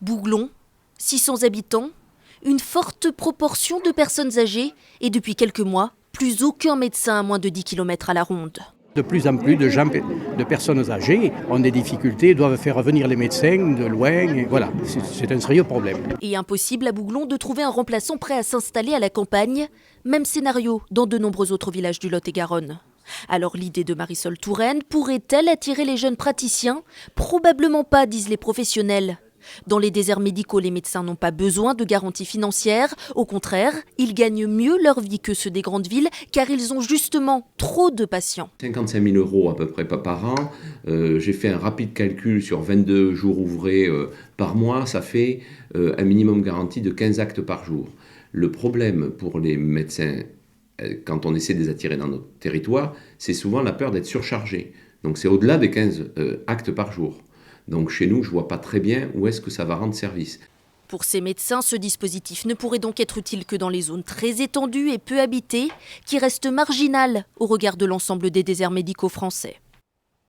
Bouglon, 600 habitants, une forte proportion de personnes âgées et depuis quelques mois, plus aucun médecin à moins de 10 km à la ronde. De plus en plus de personnes âgées ont des difficultés, doivent faire venir les médecins de loin. Et voilà, c'est un sérieux problème. Et impossible à Bouglon de trouver un remplaçant prêt à s'installer à la campagne. Même scénario dans de nombreux autres villages du Lot-et-Garonne. Alors l'idée de Marisol Touraine pourrait-elle attirer les jeunes praticiens? Probablement pas, disent les professionnels. Dans les déserts médicaux, les médecins n'ont pas besoin de garanties financières. Au contraire, ils gagnent mieux leur vie que ceux des grandes villes, car ils ont justement trop de patients. 55 000 € à peu près par an. J'ai fait un rapide calcul sur 22 jours ouvrés par mois. Ça fait un minimum garanti de 15 actes par jour. Le problème pour les médecins, quand on essaie de les attirer dans notre territoire, c'est souvent la peur d'être surchargé. Donc c'est au-delà des 15 actes par jour. Donc chez nous, je ne vois pas très bien où est-ce que ça va rendre service. Pour ces médecins, ce dispositif ne pourrait donc être utile que dans les zones très étendues et peu habitées, qui restent marginales au regard de l'ensemble des déserts médicaux français.